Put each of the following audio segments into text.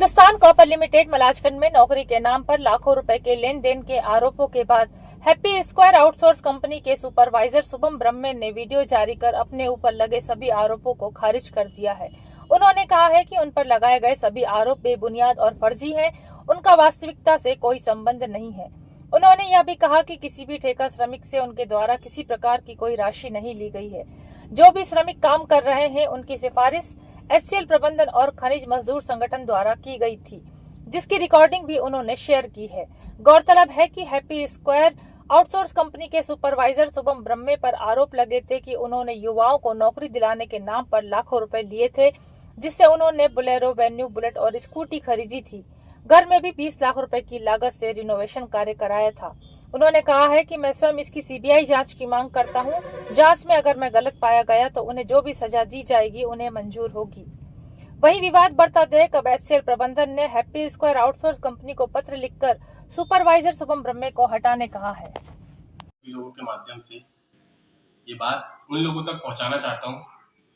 Hindustan copper limited Malajkhand में नौकरी के नाम पर लाखों रुपए के लेन देन के आरोपों के बाद हैप्पी स्क्वायर आउटसोर्स कंपनी के सुपरवाइजर शुभम ब्रह्मे ने वीडियो जारी कर अपने ऊपर लगे सभी आरोपों को खारिज कर दिया है। उन्होंने कहा है कि उन पर लगाए गए सभी आरोप बेबुनियाद और फर्जी हैं, उनका वास्तविकता से कोई संबंध नहीं है। उन्होंने यह भी कहा कि किसी भी ठेका श्रमिक से उनके द्वारा किसी प्रकार की कोई राशि नहीं ली गई है। जो भी श्रमिक काम कर रहे हैं उनकी सिफारिश HCL प्रबंधन और खनिज मजदूर संगठन द्वारा की गई थी, जिसकी रिकॉर्डिंग भी उन्होंने शेयर की है। गौरतलब है कि हैप्पी स्क्वायर आउटसोर्स कंपनी के सुपरवाइजर शुभम ब्रह्मे पर आरोप लगे थे कि उन्होंने युवाओं को नौकरी दिलाने के नाम पर लाखों रुपए लिए थे, जिससे उन्होंने बोलेरो, वेन्यू, बुलेट और स्कूटी खरीदी थी। घर में भी 20 लाख रुपए की लागत से रिनोवेशन कार्य कराया था। उन्होंने कहा है कि मैं स्वयं इसकी CBI जांच की मांग करता हूं। जांच में अगर मैं गलत पाया गया तो उन्हें जो भी सजा दी जाएगी उन्हें मंजूर होगी। वहीं विवाद बढ़ता देख अब HCL प्रबंधन ने हैप्पी स्क्वायर आउटसोर्स कंपनी को पत्र लिखकर सुपरवाइजर शुभम ब्रह्मे को हटाने कहा है। लोगों के माध्यम से ये बात उन लोगों तक पहुंचाना चाहता हूं।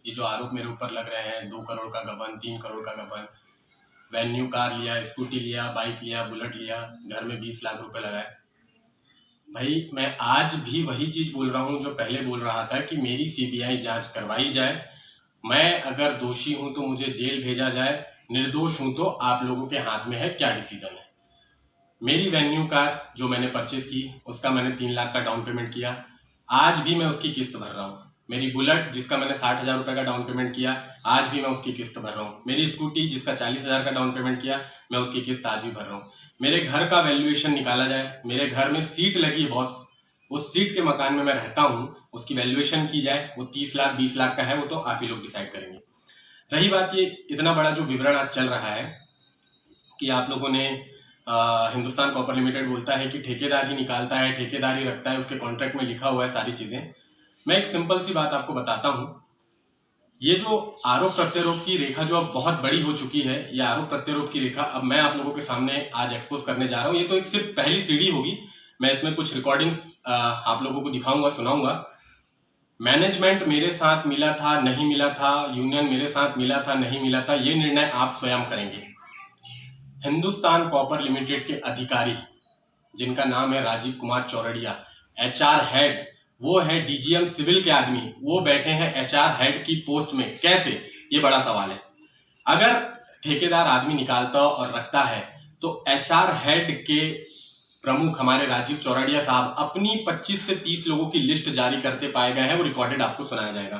ये जो आरोप मेरे ऊपर लग रहे हैं, 2 करोड़ का गबन, 3 करोड़ का गबन, वेन्यू कार लिया, स्कूटी लिया, बाइक लिया, बुलेट लिया, घर में 20 लाख रुपए लगाए। भाई मैं आज भी वही चीज बोल रहा हूँ जो पहले बोल रहा था कि मेरी CBI जांच करवाई जाए। मैं अगर दोषी हूं तो मुझे जेल भेजा जाए, निर्दोष हूं तो आप लोगों के हाथ में है क्या डिसीजन है। मेरी वेन्यू कार जो मैंने परचेज की उसका मैंने 3 लाख का डाउन पेमेंट किया, आज भी मैं उसकी किस्त भर रहा हूँ। मेरी बुलेट जिसका मैंने 60,000 रुपये का डाउन पेमेंट किया, आज भी मैं उसकी किस्त भर रहा हूँ। मेरी स्कूटी जिसका 40,000 का डाउन पेमेंट किया, मैं उसकी किस्त आज भी भर रहा हूँ। मेरे घर का वैल्यूएशन निकाला जाए, मेरे घर में सीट लगी है बॉस, उस सीट के मकान में मैं रहता हूँ, उसकी वैल्यूएशन की जाए, वो 30 लाख 20 लाख का है, वो तो आप ही लोग डिसाइड करेंगे। रही बात ये इतना बड़ा जो विवरण आज चल रहा है कि आप लोगों ने हिंदुस्तान कॉपर लिमिटेड बोलता है कि ठेकेदार ही निकालता है, ठेकेदार ही रखता है, उसके कॉन्ट्रैक्ट में लिखा हुआ है सारी चीज़ें। मैं एक सिंपल सी बात आपको बताता हूँ। ये जो आरोप प्रत्यारोप की रेखा जो अब बहुत बड़ी हो चुकी है, ये आरोप प्रत्यारोप की रेखा अब मैं आप लोगों के सामने आज एक्सपोज करने जा रहा हूँ। ये तो एक सिर्फ पहली सीढ़ी होगी। मैं इसमें कुछ रिकॉर्डिंग्स आप लोगों को दिखाऊंगा, सुनाऊंगा। मैनेजमेंट मेरे साथ मिला था, नहीं मिला था, यूनियन मेरे साथ मिला था, नहीं मिला था, ये निर्णय आप स्वयं करेंगे। हिंदुस्तान कॉपर लिमिटेड के अधिकारी जिनका नाम है राजीव कुमार चौरड़िया, HR हेड, वो है DGM सिविल के आदमी, वो बैठे हैं HR हेड की पोस्ट में। कैसे, ये बड़ा सवाल है। अगर ठेकेदार आदमी निकालता और रखता है तो HR हेड के प्रमुख हमारे राजीव चौरड़िया साहब अपनी 25 से 30 लोगों की लिस्ट जारी करते पाए गए हैं। वो रिकॉर्डेड आपको सुनाया जाएगा।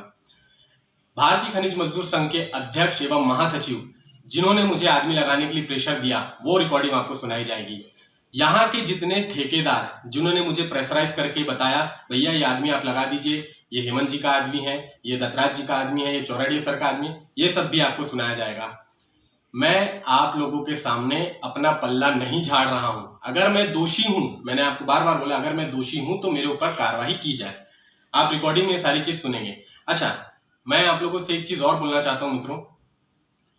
भारतीय खनिज मजदूर संघ के अध्यक्ष एवं महासचिव जिन्होंने मुझे आदमी लगाने के लिए प्रेशर दिया, वो रिकॉर्डिंग आपको सुनाई जाएगी। यहाँ के जितने ठेकेदार जिन्होंने मुझे प्रेशराइज करके बताया भैया ये आदमी आप लगा दीजिए, ये हेमंत जी का आदमी है, ये दत्तराज जी का आदमी है, ये चौरड़िया सर का आदमी है, ये सब भी आपको सुनाया जाएगा। मैं आप लोगों के सामने अपना पल्ला नहीं झाड़ रहा हूं। अगर मैं दोषी हूं, मैंने आपको बार बार बोला, अगर मैं दोषी हूं तो मेरे ऊपर कार्रवाई की जाए। आप रिकॉर्डिंग में सारी चीज सुनेंगे। अच्छा, मैं आप लोगों से एक चीज और बोलना चाहता हूं मित्रों।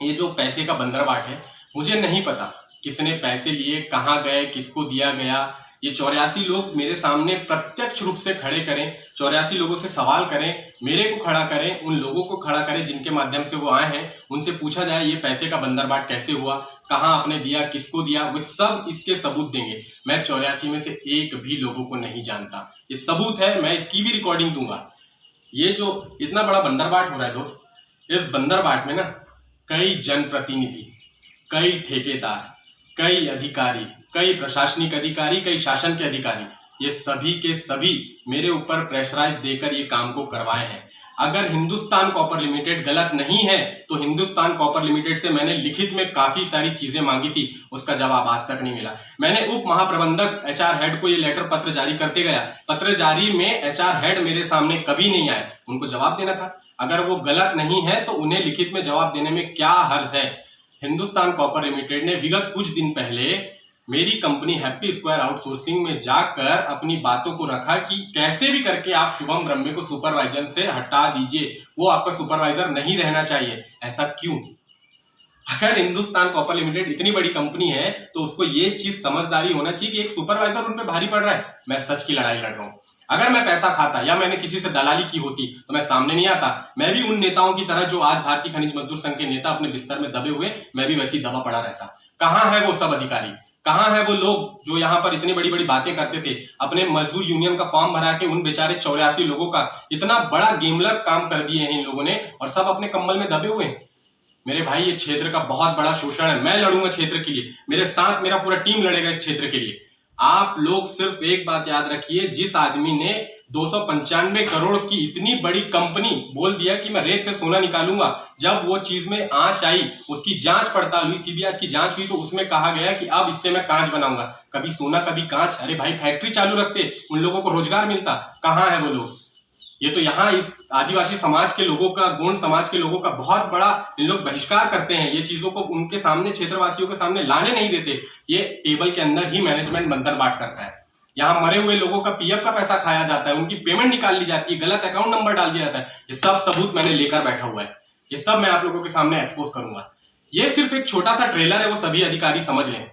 ये जो पैसे का बंदरबाट है, मुझे नहीं पता किसने पैसे लिए, कहाँ गए, किसको दिया गया। ये 84 लोग मेरे सामने प्रत्यक्ष रूप से खड़े करें, 84 लोगों से सवाल करें, मेरे को खड़ा करें, उन लोगों को खड़ा करें जिनके माध्यम से वो आए हैं, उनसे पूछा जाए ये पैसे का बंदरबाट कैसे हुआ, कहाँ आपने दिया, किसको दिया, वो सब इसके सबूत देंगे। मैं 84 में से एक भी लोगों को नहीं जानता, ये सबूत है, मैं इसकी भी रिकॉर्डिंग दूंगा। ये जो इतना बड़ा बंदरबाट हो रहा है दोस्त, इस बंदरबाट में ना कई जनप्रतिनिधि, कई ठेकेदार, कई अधिकारी, कई प्रशासनिक अधिकारी, कई शासन के अधिकारी, ये सभी के सभी मेरे ऊपर प्रेशराइज देकर ये काम को करवाए हैं। अगर हिंदुस्तान कॉपर लिमिटेड गलत नहीं है तो हिंदुस्तान कॉपर लिमिटेड से मैंने लिखित में काफी सारी चीजें मांगी थी, उसका जवाब आज तक नहीं मिला। मैंने उप महाप्रबंधक HR हेड को ये लेटर पत्र जारी करते गया, पत्र जारी में HR हेड मेरे सामने कभी नहीं आए, उनको जवाब देना था। अगर वो गलत नहीं है तो उन्हें लिखित में जवाब देने में क्या हर्ज है। हिंदुस्तान कॉपर लिमिटेड ने विगत कुछ दिन पहले मेरी कंपनी हैप्पी स्क्वायर आउटसोर्सिंग में जाकर अपनी बातों को रखा कि कैसे भी करके आप शुभम ब्रह्मे को सुपरवाइजर से हटा दीजिए, वो आपका सुपरवाइजर नहीं रहना चाहिए। ऐसा क्यों? अगर हिंदुस्तान कॉपर लिमिटेड इतनी बड़ी कंपनी है तो उसको ये चीज समझदारी होना चाहिए कि एक सुपरवाइजर उन पे भारी पड़ रहा है। मैं सच की लड़ाई लड़ रहा हूँ। अगर मैं पैसा खाता या मैंने किसी से दलाली की होती तो मैं सामने नहीं आता। मैं भी उन नेताओं की तरह जो आज भारतीय खनिज मजदूर संघ के नेता अपने बिस्तर में दबे हुए, मैं भी वैसी दबा पड़ा रहता। कहाँ है वो सब अधिकारी, कहाँ है वो लोग जो यहाँ पर इतनी बड़ी बड़ी बातें करते थे। अपने मजदूर यूनियन का फॉर्म भरा के उन बेचारे 84 लोगों का इतना बड़ा गेमलर काम कर दिए हैं इन लोगों ने, और सब अपने कंबल में दबे हुए हैं। मेरे भाई, ये क्षेत्र का बहुत बड़ा शोषण है। मैं लड़ूंगा क्षेत्र के लिए, मेरे साथ मेरा पूरा टीम लड़ेगा इस क्षेत्र के लिए। आप लोग सिर्फ एक बात याद रखिए, जिस आदमी ने 295 करोड़ की इतनी बड़ी कंपनी बोल दिया कि मैं रेत से सोना निकालूंगा, जब वो चीज में आंच आई, उसकी जांच पड़ताल हुई, सीबीआई की जांच हुई, तो उसमें कहा गया कि अब इससे मैं कांच बनाऊंगा। कभी सोना कभी कांच। अरे भाई, फैक्ट्री चालू रखते, उन लोगों को रोजगार मिलता। कहाँ है वो लोग? ये तो यहाँ इस आदिवासी समाज के लोगों का, गोंड समाज के लोगों का बहुत बड़ा इन लोग बहिष्कार करते हैं। ये चीजों को उनके सामने, क्षेत्रवासियों के सामने लाने नहीं देते। ये टेबल के अंदर ही मैनेजमेंट बंदर बाट करता है। यहाँ मरे हुए लोगों का पीएफ का पैसा खाया जाता है, उनकी पेमेंट निकाल ली जाती है, गलत अकाउंट नंबर डाल दिया जाता है। ये सब सबूत मैंने लेकर बैठा हुआ है, ये सब मैं आप लोगों के सामने एक्सपोज करूंगा। ये सिर्फ एक छोटा सा ट्रेलर है, वो सभी अधिकारी समझ लें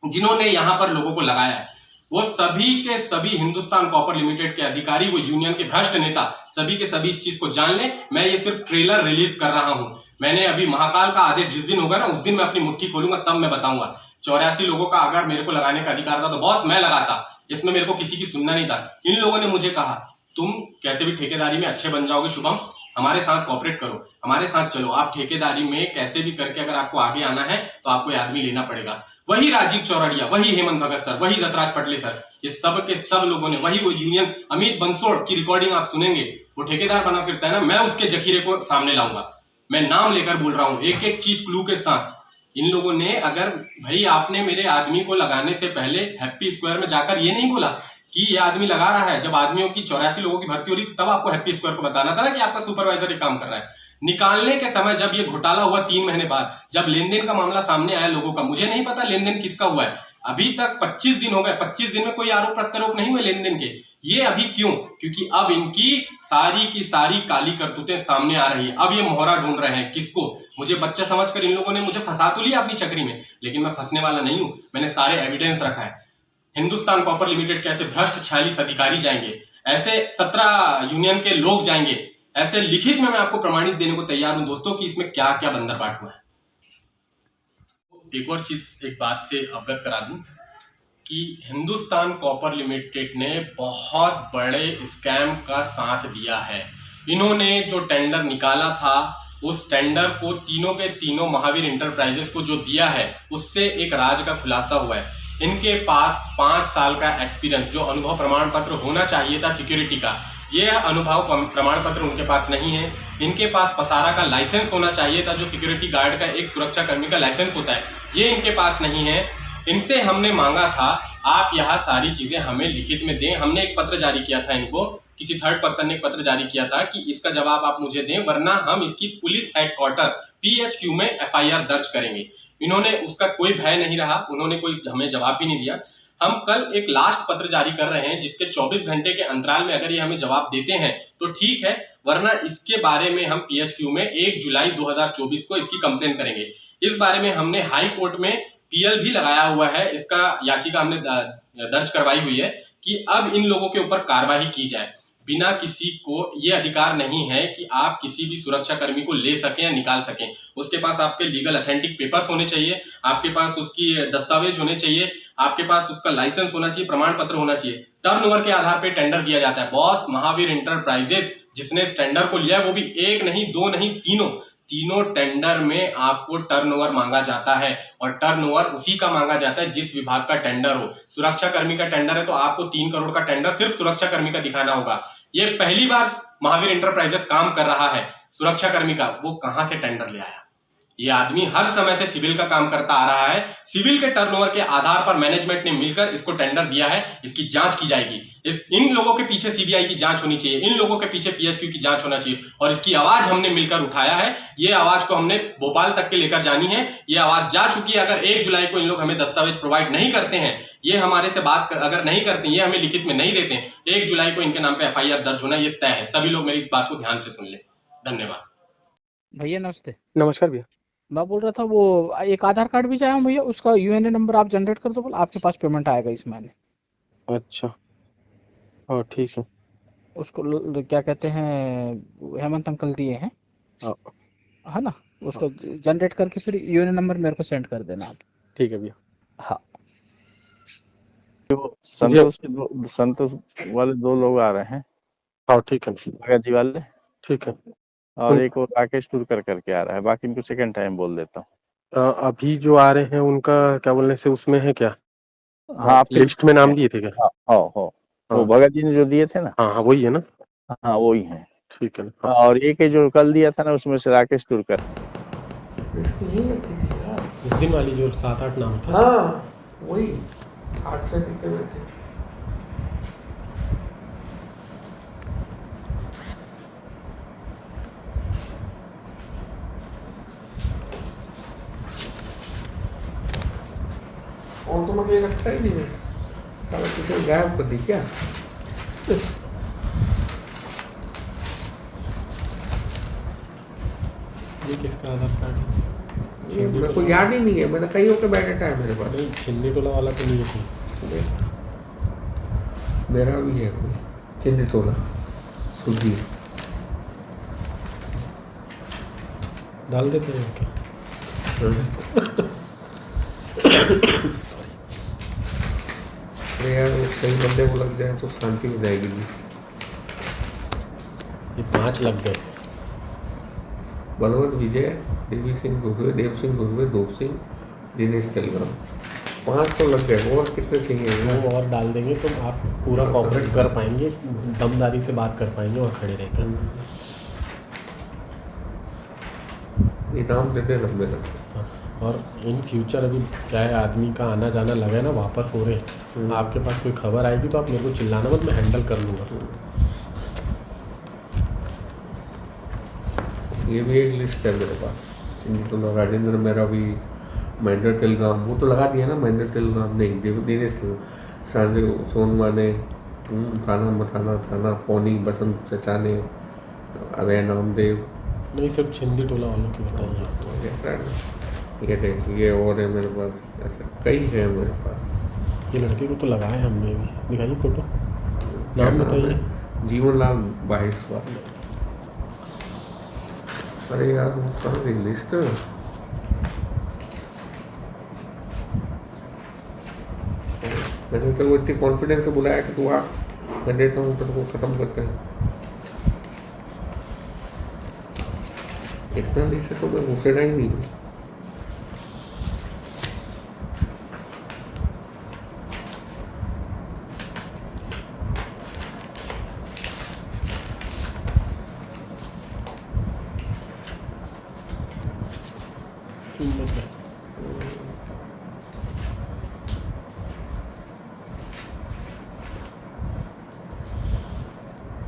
जिन्होंने यहाँ पर लोगों को लगाया है। वो सभी के सभी हिंदुस्तान कॉपर लिमिटेड के अधिकारी, वो यूनियन के भ्रष्ट नेता, सभी के सभी इस चीज को जान लें। मैं ये सिर्फ ट्रेलर रिलीज कर रहा हूं। मैंने अभी महाकाल का आदेश जिस दिन होगा ना, उस दिन मैं अपनी मुट्ठी खोलूंगा, तब मैं बताऊंगा। 84 लोगों का अगर मेरे को लगाने का अधिकार था तो बॉस मैं लगाता, इसमें मेरे को किसी की सुनना नहीं था। इन लोगों ने मुझे कहा तुम कैसे भी ठेकेदारी में अच्छे बन जाओगे शुभम, हमारे साथ कॉपरेट करो, हमारे साथ चलो। आप ठेकेदारी में कैसे भी करके अगर आपको आगे आना है तो आपको आदमी लेना पड़ेगा। वही राजीव चौरड़िया, वही हेमंत भगत सर, वही दत्तराज पटले सर, ये सब के सब लोगों ने, वही वो यूनियन, अमित बंसोड़ की रिकॉर्डिंग आप सुनेंगे। वो ठेकेदार बना फिरता है ना, मैं उसके जखीरे को सामने लाऊंगा। मैं नाम लेकर बोल रहा हूं, एक एक चीज क्लू के साथ। इन लोगों ने, अगर भाई आपने मेरे आदमी को लगाने से पहले हैप्पी स्क्वायर में जाकर ये नहीं बोला कि ये आदमी लगा रहा है। जब आदमियों की 84 लोगों की भर्ती हो रही थी, तब आपको हैप्पी स्क्वायर को बताना था ना कि आपका सुपरवाइजर ये काम कर रहा है। निकालने के समय जब ये घोटाला हुआ 3 महीने बाद, जब लेन देन का मामला सामने आया लोगों का, मुझे नहीं पता लेन देन किसका हुआ है। अभी तक 25 दिन हो गए, 25 दिन में कोई आरोप प्रत्यारोप नहीं हुए लेन देन के। ये अभी क्यों? क्योंकि अब इनकी सारी की सारी काली करतूतें सामने आ रही है। अब ये मोहरा ढूंढ रहे हैं किसको। मुझे बच्चा समझकर इन लोगों ने मुझे फंसा तो लिया अपनी चक्री में, लेकिन मैं फंसने वाला नहीं हूं। मैंने सारे एविडेंस रखा है। हिंदुस्तान कॉपर लिमिटेड के ऐसे भ्रष्ट 46 अधिकारी जाएंगे, ऐसे 17 यूनियन के लोग जाएंगे, ऐसे लिखित में मैं आपको प्रमाणित देने को तैयार हूं दोस्तों कि इसमें क्या क्या बंदरबाट हुआ है। एक और चीज, एक बात से अवगत करा दूं कि हिंदुस्तान कॉपर लिमिटेड ने बहुत बड़े स्कैम का साथ दिया है। इन्होंने जो टेंडर निकाला था, उस टेंडर को तीनों के तीनों महावीर इंटरप्राइजेस को जो दिया है, उससे एक राज का खुलासा हुआ है। इनके पास 5 साल का एक्सपीरियंस, जो अनुभव प्रमाण पत्र होना चाहिए था सिक्योरिटी का, ये अनुभव प्रमाण पत्र उनके पास नहीं है। इनके पास पसारा का लाइसेंस होना चाहिए था, जो सिक्योरिटी गार्ड का, एक सुरक्षा कर्मी का लाइसेंस होता है, ये इनके पास नहीं है। इनसे हमने मांगा था आप यहाँ सारी चीजें हमें लिखित में दें। हमने एक पत्र जारी किया था इनको, किसी थर्ड पर्सन ने एक पत्र जारी किया था कि इसका जवाब आप मुझे दें, वरना हम इसकी पुलिस हेडक्वार्टर PHQ में FIR दर्ज करेंगे। इन्होंने, उसका कोई भय नहीं रहा, उन्होंने कोई हमें जवाब भी नहीं दिया। हम कल एक लास्ट पत्र जारी कर रहे हैं, जिसके 24 घंटे के अंतराल में अगर ये हमें जवाब देते हैं तो ठीक है, वरना इसके बारे में हम PHQ में 1 जुलाई 2024 को इसकी कंप्लेन करेंगे। इस बारे में हमने हाई कोर्ट में PL भी लगाया हुआ है, इसका याचिका हमने दर्ज करवाई हुई है कि अब इन लोगों के ऊपर कार्रवाई की जाए। बिना किसी को ये अधिकार नहीं है कि आप किसी भी सुरक्षा कर्मी को ले सकें या निकाल सकें। उसके पास आपके लीगल अथेंटिक पेपर्स होने चाहिए, आपके पास उसकी दस्तावेज होने चाहिए, आपके पास उसका लाइसेंस होना चाहिए, प्रमाण पत्र होना चाहिए। टर्नओवर के आधार पे टेंडर दिया जाता है। बॉस, महावीर इंटरप्राइजेस जिसने इस टेंडर को लिया है, वो भी 1 नहीं 2 नहीं, तीनों टेंडर में आपको टर्नओवर मांगा जाता है, और टर्नओवर उसी का मांगा जाता है जिस विभाग का टेंडर हो। सुरक्षा कर्मी का टेंडर है तो आपको 3 करोड़ का टेंडर सिर्फ सुरक्षा कर्मी का दिखाना होगा। ये पहली बार महावीर इंटरप्राइजेस काम कर रहा है सुरक्षा कर्मी का, वो कहां से टेंडर ले आया? ये आदमी हर समय से सिविल का काम करता आ रहा है। सिविल के टर्नओवर के आधार पर मैनेजमेंट ने मिलकर इसको टेंडर दिया है। इसकी जांच की जाएगी। इन लोगों के पीछे CBI की जांच होनी चाहिए, इन लोगों के पीछे PHQ की जांच होना चाहिए, और इसकी आवाज हमने मिलकर उठाया है। ये आवाज को हमने भोपाल तक के लेकर जानी है। ये आवाज जा चुकी है। अगर 1 जुलाई को इन लोग हमें दस्तावेज प्रोवाइड नहीं करते हैं, ये हमारे से बात अगर नहीं करते, ये हमें लिखित में नहीं देते, 1 जुलाई को इनके नाम पे FIR दर्ज होना ये तय है। सभी लोग मेरी इस बात को ध्यान से सुन ले। धन्यवाद भैया। नमस्ते। नमस्कार भैया। मैं बोल रहा था, वो एक आधार कार्ड भी चाहिए भैया, उसका UNA नंबर आप जनरेट कर दो, बोल आपके पास पेमेंट आएगा इस महीने। अच्छा, हाँ ठीक है। उसको क्या कहते हैं, हेमंत अंकल दिए हैं, हाँ है ना। उसको जनरेट करके फिर यूएन नंबर मेरे को सेंड कर देना आप। ठीक है भैया। हाँ संतोष वाले 2 लोग आ रहे हैं, हाँ ठीक है। भगत जी वाले, ठीक है। और एक और राकेश तुरकर करके आ रहा है। बाकी इनको सेकंड टाइम बोल देता हूँ। अभी जो आ रहे हैं उनका क्या बोलने से उसमें है क्या? हाँ, आपके लिस्ट में नाम दिए थे क्या? हाँ हो वो हाँ भगत जी ने जो दिए थे ना, हाँ हाँ वही है ना। हाँ वही है। ठीक है ना। हाँ। और एक है जो कल दिया था ना, उसमें से राकेश तुरकर। इसकी यही रखी थी यार। उस दिन वाली जो 7-8 नाम था। हाँ वही 8 से लिखे हुए थे। और तो मुझे लगता ही नहीं है साला किसी ने गायब कर दी क्या। ये किसका आधार कार्ड है? ये मेरे को याद ही नहीं है, मैंने कहीं होकर बैठा है मेरे पास। नहीं छिन्नी टोला वाला तो नहीं है कोई। मेरा भी है कोई चिन्ह तोला सुधीर। डाल देते हैं क्या? अरे यार वो सही बंदे को लग जाए तो शांति हो जाएगी। ये 5 लग गए। बलवंत विजय, देवी सिंह घुरवे, देव सिंह घुरवे, धूप सिंह, दिनेश तेलगाम, 5 तो लग गए। और कितने चाहिए? वो और डाल देंगे तो आप पूरा कॉपरेट कर पाएंगे, दमदारी से बात कर पाएंगे वहाँ खड़े रहकर। इनाम दे देना मेरा। और इन फ्यूचर अभी क्या है, आदमी का आना जाना लगा है ना, वापस हो रहे हैं। आपके पास कोई खबर आएगी तो आप मेरे को चिल्लाना मत, मैं हैंडल कर लूँगा। ये भी एक लिस्ट है मेरे पास। तो राजेंद्र मेरा भी, महेंद्र तेलगाम वो तो लगा दिया ना। महेंद्र तेलगाम नहीं, दिनेश सांझे सोनवा ने, थाना मथाना, थाना पौनी, बसंत चचा ने, अभय नामदेव। नहीं सिर्फ छिंदी टोला वालों की बताइए आप तो। ये देख, ये और है मेरे पास, ऐसे कई है मेरे पास। ये लड़के को तो लगाया हमने भी, दिखाइए फोटो, नाम बताइए। जीवनलाल बाहेश्वर। अरे यार वो कहाँ गई लिस्ट? मैंने तो वो इतनी कॉन्फिडेंस से बुलाया कि तू आ, मैं देता हूँ, तेरे को खत्म करते हैं। इतना नहीं से तो मैं घुसेगा ही नहीं।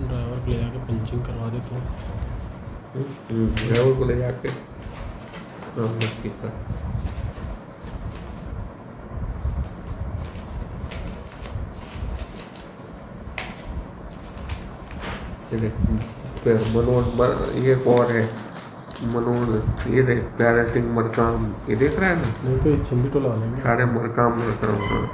ड्राइवर को ले जाके पंचिंग करवा दे तो। ड्राइवर को ले जाके मनोज, ये और है मनोज, ये देख प्यारे सिंह मरकाम, ये देख रहा है ना। नहीं तो ये छिंदी टोला वाले हैं। सारे मरकाम में करना।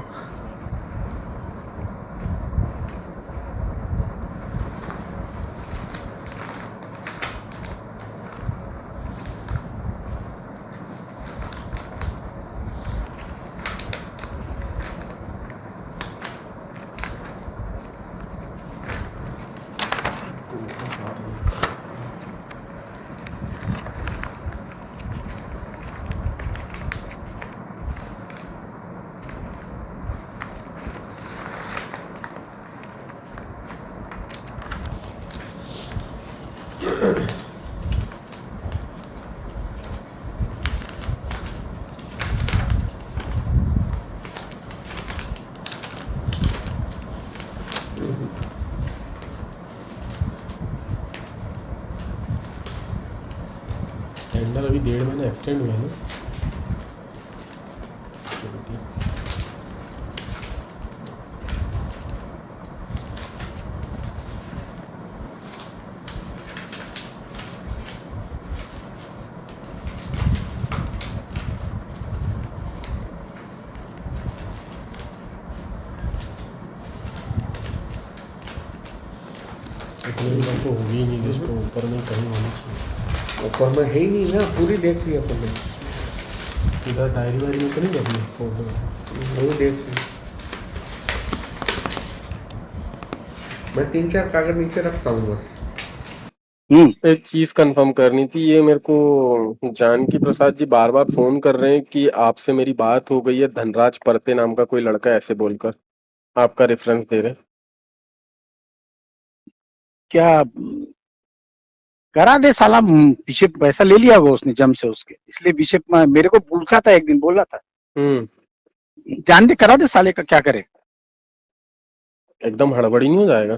टेंडर अभी 1.5 महीना एक्सटेंड हुआ है ना। इतने ऊपर तो होगी ही नहीं लिस्ट, तो ऊपर में कहीं होनी चाहिए। ऊपर में है ही नहीं ना, पूरी देख ली अपन ने, इधर डायरी वायरी में तो नहीं रखनी फोटो? वही देख ली। मैं 3-4 कागज नीचे रखता हूँ बस। एक चीज कंफर्म करनी थी, ये मेरे को जानकी प्रसाद जी बार बार फोन कर रहे हैं कि आपसे मेरी बात हो गई है धनराज परते नाम का कोई लड़का, ऐसे बोलकर आपका रेफरेंस दे रहे हैं। क्या करा दे साला, पीछे पैसा ले लिया होगा उसने जम से उसके, इसलिए पीछे मेरे को पूछा था, एक दिन बोला था, जान दे, करा दे साले का, क्या करे। एकदम हड़बड़ी नहीं हो जाएगा?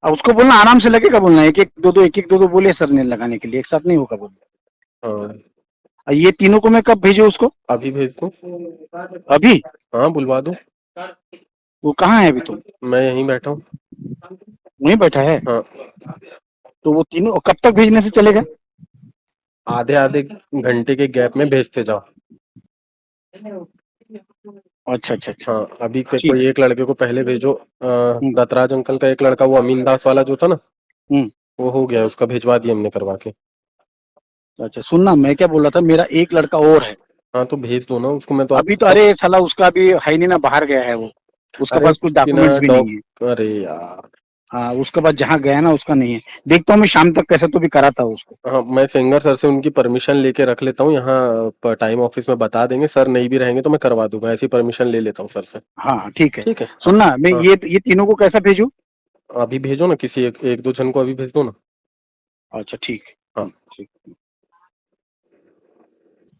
अब उसको बोलना आराम से लगेगा, बोलना एक एक दो दो बोले सर ने लगाने के लिए, एक साथ नहीं होगा बोलना। हाँ, ये तीनों को मैं कब भेजू उसको? अभी भेज दो। अभी? हाँ, बुलवा दो। वो कहाँ है अभी? तुम? मैं यहीं बैठा हूँ। वहीं बैठा है? हाँ। तो वो तीनों कब तक भेजने से चलेगा? आधे आधे घंटे के गैप में भेजते जाओ। अच्छा अच्छा अच्छा। हाँ, अभी ठीक कोई एक लड़के को पहले भेजो। दत्तराज अंकल का एक लड़का, वो अमीन दास वाला जो था ना, वो हो गया, उसका भिजवा दिया हमने करवा के। अच्छा सुनना, मैं क्या बोल रहा था, मेरा एक लड़का और है। हाँ, तो भेज दो ना उसको। मैं तो अभी तो अरे साला उसका अभी है नहीं ना, बाहर गया है वो, उसके पास कुछ डॉक्यूमेंट भी नहीं है। अरे यार, हाँ, उसके बाद जहाँ गया ना उसका नहीं है। देखता हूँ मैं शाम तक कैसे तो भी कराता हूँ उसको। हाँ, मैं सिंगर सर से उनकी परमिशन लेके रख लेता हूँ यहाँ टाइम ऑफिस में, बता देंगे। सर नहीं भी रहेंगे तो मैं करवा दूंगा, ऐसी परमिशन ले लेता हूँ सर से। हाँ ठीक है। ठीक है। सुनना, मैं हाँ। ये तीनों को कैसा भेजूं? अभी भेजो ना, किसी एक दो जन को अभी भेज दो ना। अच्छा ठीक है। हाँ। ठीक।